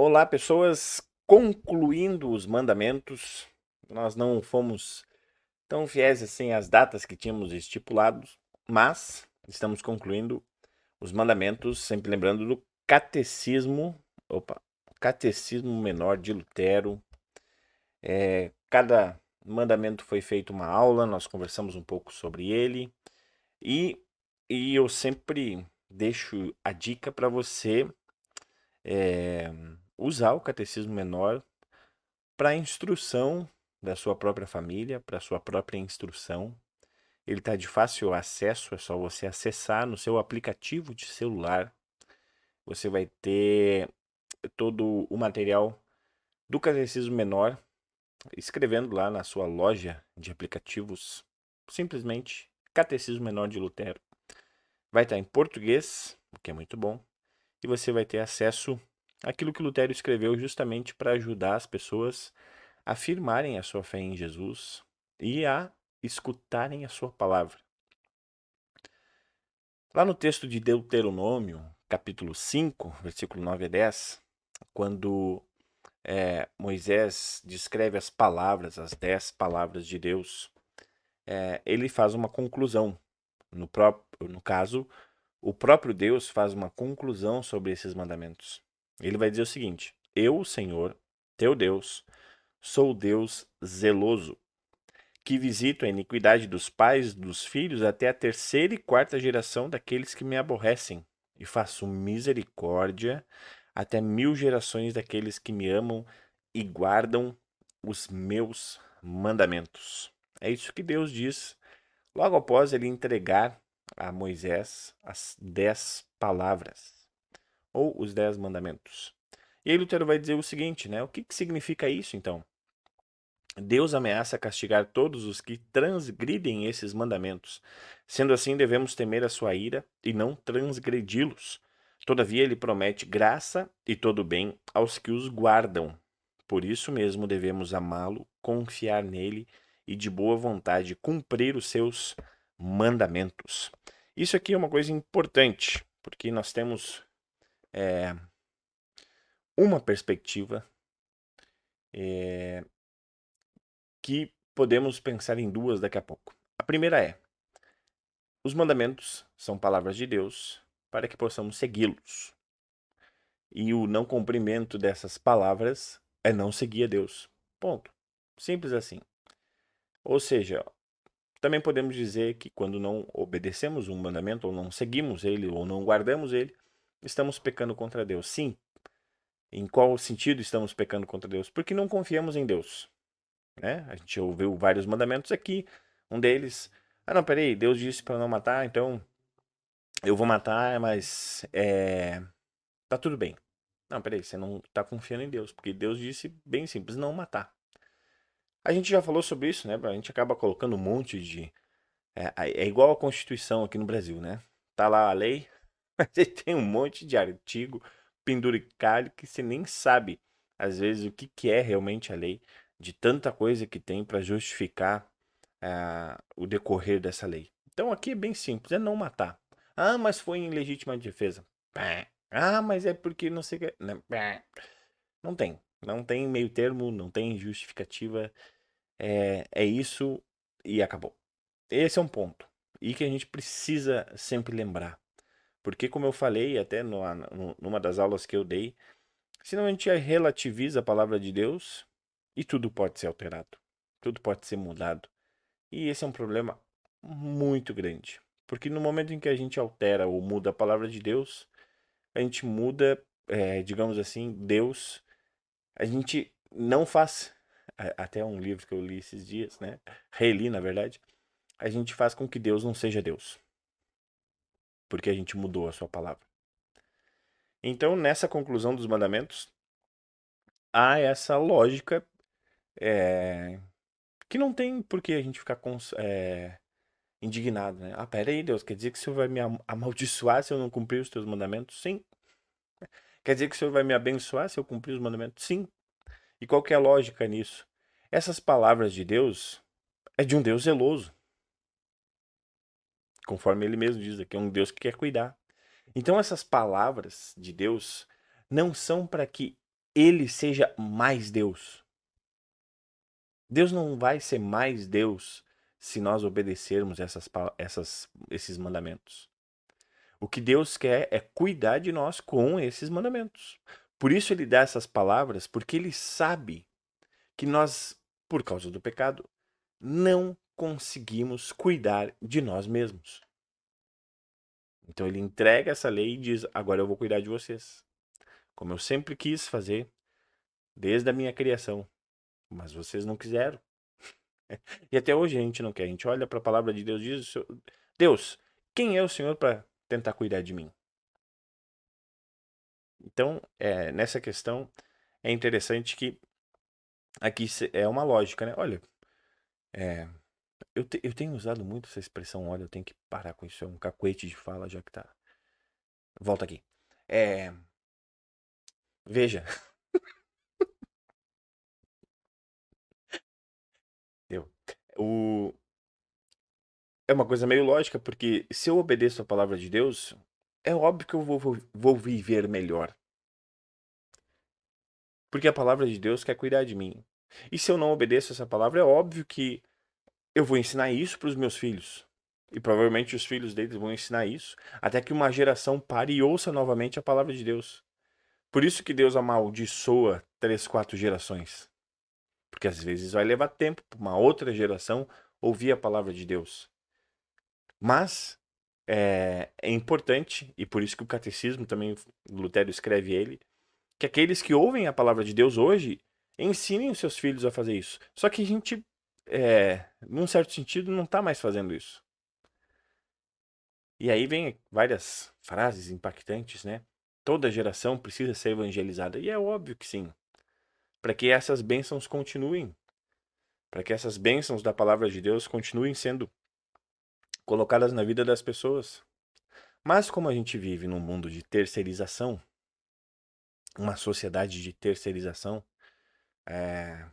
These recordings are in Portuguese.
Olá, pessoas. Concluindo os mandamentos, nós não fomos tão fiéis assim às datas que tínhamos estipulados, mas estamos concluindo os mandamentos, sempre lembrando do catecismo, opa, catecismo menor de Lutero. Cada mandamento foi feito uma aula, nós conversamos um pouco sobre ele e, e eu sempre deixo a dica para você usar o catecismo menor para instrução da sua própria família, para sua própria instrução. Ele está de fácil acesso, é só você acessar no seu aplicativo de celular. Você vai ter todo o material do Catecismo Menor, escrevendo lá na sua loja de aplicativos, simplesmente Catecismo Menor de Lutero. Vai estar em português, o que é muito bom, e você vai ter acesso àquilo que Lutero escreveu justamente para ajudar as pessoas afirmarem a sua fé em Jesus e a escutarem a sua palavra. Lá no texto de Deuteronômio, capítulo 5, versículo 9 a 10, quando Moisés descreve as palavras, as 10 palavras de Deus, ele faz uma conclusão. No caso, o próprio Deus faz uma conclusão sobre esses mandamentos. Ele vai dizer o seguinte: Eu, Senhor, teu Deus, sou Deus zeloso, que visito a iniquidade dos pais dos filhos até a terceira e quarta geração daqueles que me aborrecem, e faço misericórdia até 1000 gerações daqueles que me amam e guardam os meus mandamentos. É isso que Deus diz logo após ele entregar a Moisés as 10 palavras, ou os 10 mandamentos. E aí Lutero vai dizer o seguinte, né? O que significa isso então? Deus ameaça castigar todos os que transgridem esses mandamentos. Sendo assim, devemos temer a sua ira e não transgredi-los. Todavia, ele promete graça e todo bem aos que os guardam. Por isso mesmo, devemos amá-lo, confiar nele e, de boa vontade, cumprir os seus mandamentos. Isso aqui é uma coisa importante, porque nós temos uma perspectiva que podemos pensar em duas daqui a pouco. A primeira é: os mandamentos são palavras de Deus para que possamos segui-los. E o não cumprimento dessas palavras é não seguir a Deus. Ponto. Simples assim. Ou seja, também podemos dizer que quando não obedecemos um mandamento, ou não seguimos ele, ou não guardamos ele, estamos pecando contra Deus. Sim. Em qual sentido estamos pecando contra Deus? Porque não confiamos em Deus. Né? A gente ouviu vários mandamentos aqui. Um deles, não, peraí, Deus disse para não matar, então eu vou matar, mas tá tudo bem. Não, peraí, você não tá confiando em Deus, porque Deus disse bem simples, não matar. A gente já falou sobre isso, né? A gente acaba colocando um monte de. É igual a Constituição aqui no Brasil, né? Tá lá a lei, mas aí tem um monte de artigo penduricalho que você nem sabe, às vezes, o que, que é realmente a lei, de tanta coisa que tem para justificar o decorrer dessa lei. Então aqui é bem simples, é não matar. Ah, mas foi em legítima defesa. Pá. Ah, mas é porque não sei o que. Não, pá. Não tem. Não tem meio termo, não tem justificativa. É isso e acabou. Esse é um ponto. E que a gente precisa sempre lembrar. Porque, como eu falei até numa das aulas que eu dei, senão a gente relativiza a palavra de Deus e tudo pode ser alterado. Tudo pode ser mudado. E esse é um problema muito grande. Porque no momento em que a gente altera ou muda a palavra de Deus, a gente muda, digamos assim, Deus. A gente não faz. Até um livro que eu li esses dias, né? Reli, na verdade. A gente faz com que Deus não seja Deus. Porque a gente mudou a sua palavra. Então, nessa conclusão dos mandamentos, há essa lógica que não tem por que a gente ficar indignado, né? Ah, pera aí, Deus, quer dizer que o Senhor vai me amaldiçoar se eu não cumprir os teus mandamentos? Sim. Quer dizer que o Senhor vai me abençoar se eu cumprir os mandamentos? Sim. E qual que é a lógica nisso? Essas palavras de Deus é de um Deus zeloso, conforme ele mesmo diz aqui, é um Deus que quer cuidar. Então essas palavras de Deus não são para que ele seja mais Deus. Deus não vai ser mais Deus se nós obedecermos esses mandamentos. O que Deus quer é cuidar de nós com esses mandamentos. Por isso ele dá essas palavras, porque ele sabe que nós, por causa do pecado, não conseguimos cuidar de nós mesmos. Então ele entrega essa lei e diz: agora eu vou cuidar de vocês. Como eu sempre quis fazer, desde a minha criação. Mas vocês não quiseram. E até hoje a gente não quer. A gente olha para a palavra de Deus e diz: Deus, quem é o Senhor para tentar cuidar de mim? Então, nessa questão, é interessante que aqui é uma lógica, né? Olha, é, eu tenho usado muito essa expressão, olha, eu tenho que parar com isso, é um cacuete de fala, já que tá. Volta aqui. É, veja, eu, o, é uma coisa meio lógica, porque se eu obedeço a palavra de Deus, é óbvio que eu vou viver melhor. Porque a palavra de Deus quer cuidar de mim. E se eu não obedeço essa palavra, é óbvio que eu vou ensinar isso para os meus filhos. E provavelmente os filhos deles vão ensinar isso, até que uma geração pare e ouça novamente a palavra de Deus. Por isso que Deus amaldiçoa 3, 4 gerações. Porque às vezes vai levar tempo para uma outra geração ouvir a palavra de Deus. Mas é importante, e por isso que o catecismo também, Lutero escreve ele, que aqueles que ouvem a palavra de Deus hoje ensinem os seus filhos a fazer isso. Só que a gente, num certo sentido, não está mais fazendo isso. E aí vem várias frases impactantes, né? Toda geração precisa ser evangelizada. E é óbvio que sim. Para que essas bênçãos continuem. Para que essas bênçãos da palavra de Deus continuem sendo colocadas na vida das pessoas. Mas como a gente vive num mundo de terceirização, uma sociedade de terceirização, é,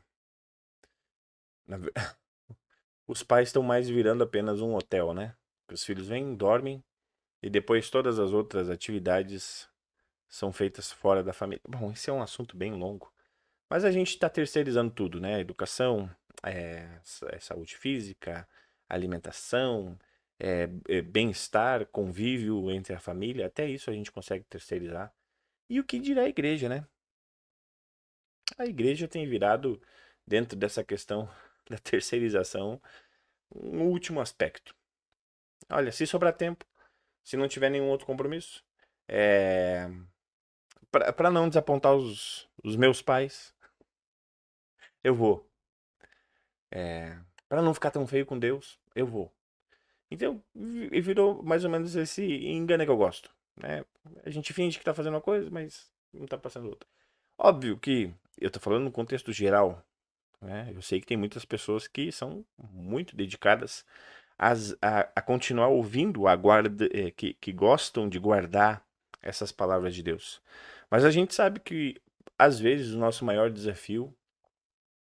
na ve- os pais estão mais virando apenas um hotel, né? Os filhos vêm, dormem e depois todas as outras atividades são feitas fora da família. Bom, esse é um assunto bem longo. Mas a gente está terceirizando tudo, né? Educação, saúde física, alimentação, bem-estar, convívio entre a família. Até isso a gente consegue terceirizar. E o que dirá a igreja, né? A igreja tem virado, dentro dessa questão da terceirização, um último aspecto. Olha, se sobrar tempo, se não tiver nenhum outro compromisso, é... para não desapontar os meus pais, eu vou. Para não ficar tão feio com Deus, eu vou. Então, virou mais ou menos esse engano que eu gosto, né? A gente finge que tá fazendo uma coisa, mas não tá passando outra. Óbvio que eu tô falando no contexto geral, né? Eu sei que tem muitas pessoas que são muito dedicadas a continuar ouvindo, que gostam de guardar essas palavras de Deus. Mas a gente sabe que, às vezes, o nosso maior desafio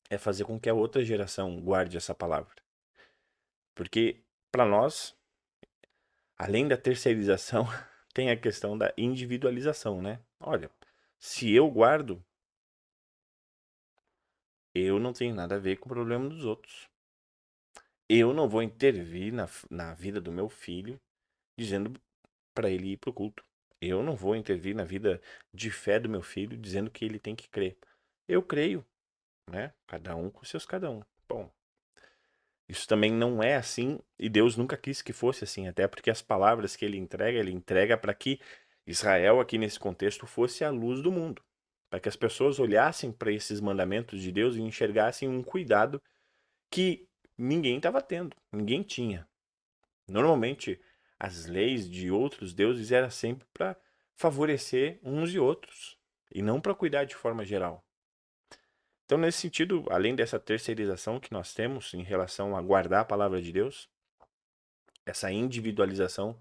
é fazer com que a outra geração guarde essa palavra. Porque, para nós, além da terceirização, tem a questão da individualização, né? Olha, se eu guardo, eu não tenho nada a ver com o problema dos outros. Eu não vou intervir na vida do meu filho dizendo para ele ir para o culto. Eu não vou intervir na vida de fé do meu filho dizendo que ele tem que crer. Eu creio, né? Cada um com seus cada um. Bom, isso também não é assim e Deus nunca quis que fosse assim, até porque as palavras que ele entrega para que Israel, aqui nesse contexto, fosse a luz do mundo. Para que as pessoas olhassem para esses mandamentos de Deus e enxergassem um cuidado que ninguém estava tendo, ninguém tinha. Normalmente, as leis de outros deuses eram sempre para favorecer uns e outros, e não para cuidar de forma geral. Então, nesse sentido, além dessa terceirização que nós temos em relação a guardar a palavra de Deus, essa individualização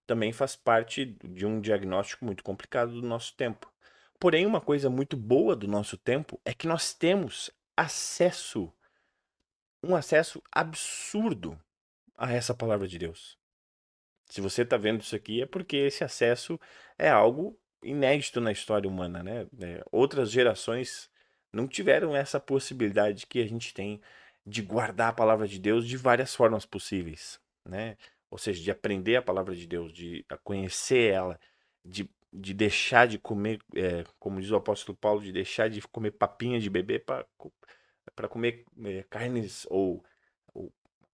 também faz parte de um diagnóstico muito complicado do nosso tempo. Porém, uma coisa muito boa do nosso tempo é que nós temos acesso, um acesso absurdo a essa palavra de Deus. Se você está vendo isso aqui, é porque esse acesso é algo inédito na história humana, né? Outras gerações não tiveram essa possibilidade que a gente tem de guardar a palavra de Deus de várias formas possíveis, né? Ou seja, de aprender a palavra de Deus, de conhecer ela, de deixar de comer, como diz o apóstolo Paulo, de deixar de comer papinha de bebê para comer carnes ou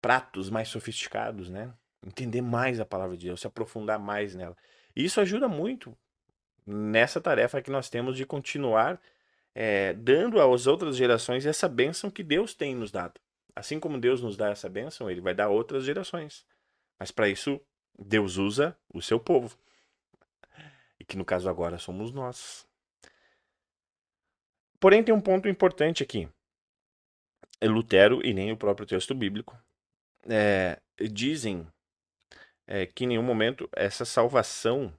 pratos mais sofisticados, né? Entender mais a palavra de Deus, se aprofundar mais nela. E isso ajuda muito nessa tarefa que nós temos de continuar dando às outras gerações essa bênção que Deus tem nos dado. Assim como Deus nos dá essa bênção, Ele vai dar a outras gerações. Mas para isso, Deus usa o seu povo. E que no caso agora somos nós. Porém, tem um ponto importante aqui. Lutero e nem o próprio texto bíblico dizem que em nenhum momento essa salvação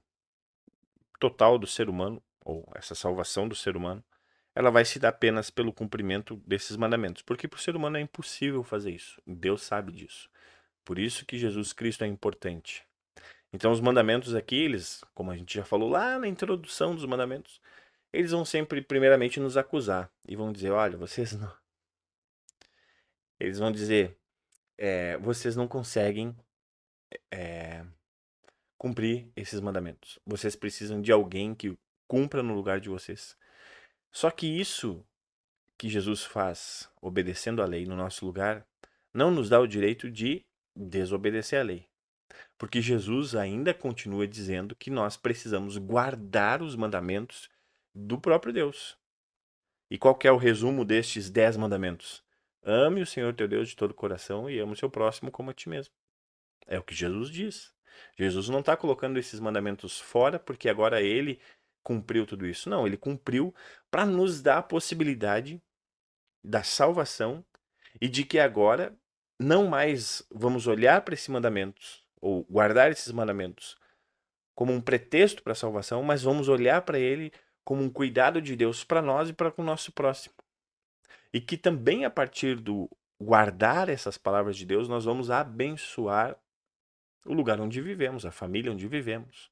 total do ser humano, ou essa salvação do ser humano, ela vai se dar apenas pelo cumprimento desses mandamentos. Porque para o ser humano é impossível fazer isso. Deus sabe disso. Por isso que Jesus Cristo é importante. Então os mandamentos aqui, eles, como a gente já falou lá na introdução dos mandamentos, eles vão sempre primeiramente nos acusar e vão dizer, olha, vocês não... Eles vão dizer, vocês não conseguem cumprir esses mandamentos. Vocês precisam de alguém que cumpra no lugar de vocês. Só que isso que Jesus faz, obedecendo a lei no nosso lugar, não nos dá o direito de desobedecer a lei. Porque Jesus ainda continua dizendo que nós precisamos guardar os mandamentos do próprio Deus. E qual que é o resumo destes 10 mandamentos? Ame o Senhor teu Deus de todo o coração e ame o seu próximo como a ti mesmo. É o que Jesus diz. Jesus não está colocando esses mandamentos fora porque agora ele cumpriu tudo isso. Não, ele cumpriu para nos dar a possibilidade da salvação e de que agora não mais vamos olhar para esses mandamentos ou guardar esses mandamentos como um pretexto para a salvação, mas vamos olhar para ele como um cuidado de Deus para nós e para o nosso próximo. E que também a partir do guardar essas palavras de Deus, nós vamos abençoar o lugar onde vivemos, a família onde vivemos.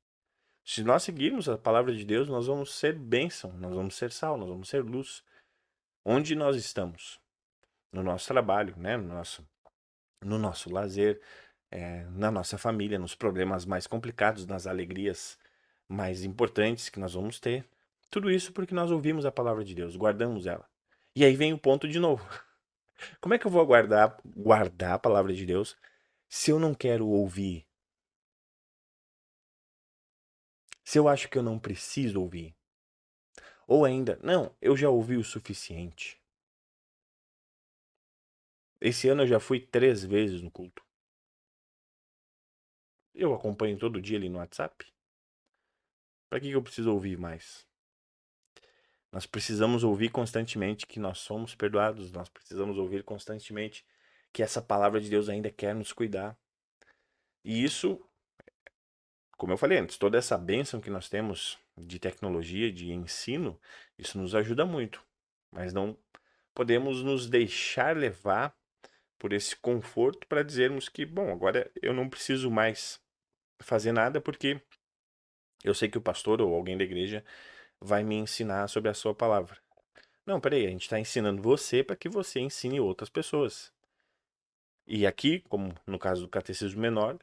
Se nós seguirmos a palavra de Deus, nós vamos ser bênção, nós vamos ser sal, nós vamos ser luz. Onde nós estamos? No nosso trabalho, né? No nosso lazer, na nossa família, nos problemas mais complicados, nas alegrias mais importantes que nós vamos ter. Tudo isso porque nós ouvimos a palavra de Deus, guardamos ela. E aí vem o ponto de novo. Como é que eu vou guardar a palavra de Deus se eu não quero ouvir? Se eu acho que eu não preciso ouvir? Ou ainda, não, eu já ouvi o suficiente. Esse ano eu já fui 3 vezes no culto. Eu acompanho todo dia ali no WhatsApp. Para que eu preciso ouvir mais? Nós precisamos ouvir constantemente que nós somos perdoados. Nós precisamos ouvir constantemente que essa palavra de Deus ainda quer nos cuidar. E isso, como eu falei antes, toda essa bênção que nós temos de tecnologia, de ensino, isso nos ajuda muito. Mas não podemos nos deixar levar por esse conforto para dizermos que, bom, agora eu não preciso mais fazer nada porque eu sei que o pastor ou alguém da igreja vai me ensinar sobre a sua palavra. Não, peraí, a gente está ensinando você para que você ensine outras pessoas. E aqui, como no caso do catecismo menor,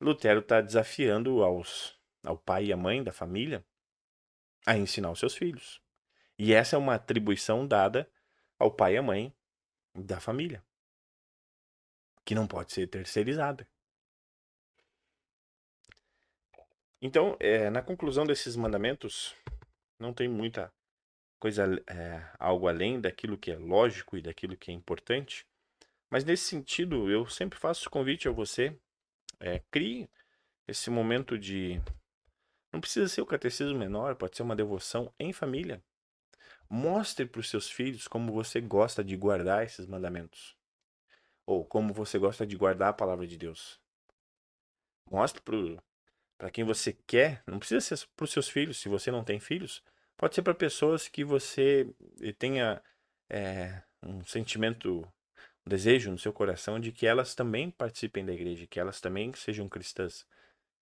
Lutero está desafiando ao pai e à mãe da família a ensinar os seus filhos. E essa é uma atribuição dada ao pai e à mãe da família, que não pode ser terceirizada. Então, na conclusão desses mandamentos, não tem muita coisa, algo além daquilo que é lógico e daquilo que é importante. Mas nesse sentido, eu sempre faço o convite a você, crie esse momento de... Não precisa ser o catecismo menor, pode ser uma devoção em família. Mostre para os seus filhos como você gosta de guardar esses mandamentos. Ou como você gosta de guardar a palavra de Deus. Mostre para quem você quer, não precisa ser para os seus filhos, se você não tem filhos, pode ser para pessoas que você tenha um sentimento, um desejo no seu coração de que elas também participem da igreja, que elas também sejam cristãs.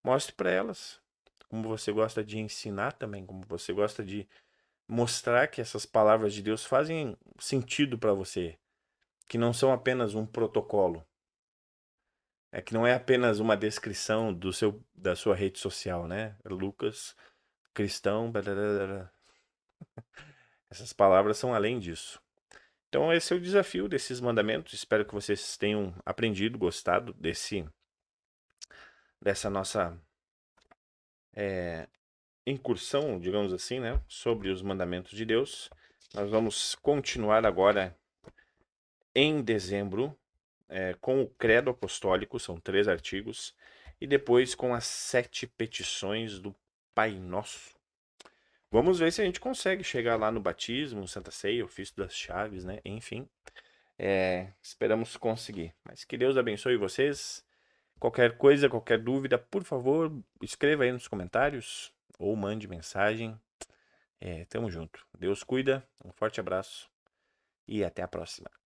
Mostre para elas como você gosta de ensinar também, como você gosta de mostrar que essas palavras de Deus fazem sentido para você, que não são apenas um protocolo, que não é apenas uma descrição da sua rede social, né? Lucas, cristão, blá, blá, blá, blá. Essas palavras são além disso. Então esse é o desafio desses mandamentos. Espero que vocês tenham aprendido, gostado dessa nossa incursão, digamos assim, né, sobre os mandamentos de Deus. Nós vamos continuar agora em dezembro com o Credo Apostólico, são 3 artigos, e depois com as 7 petições do Pai Nosso. Vamos ver se a gente consegue chegar lá no batismo, Santa Ceia, ofício das chaves, né? Enfim, esperamos conseguir. Mas que Deus abençoe vocês. Qualquer coisa, qualquer dúvida, por favor, escreva aí nos comentários ou mande mensagem. Tamo junto. Deus cuida, um forte abraço e até a próxima.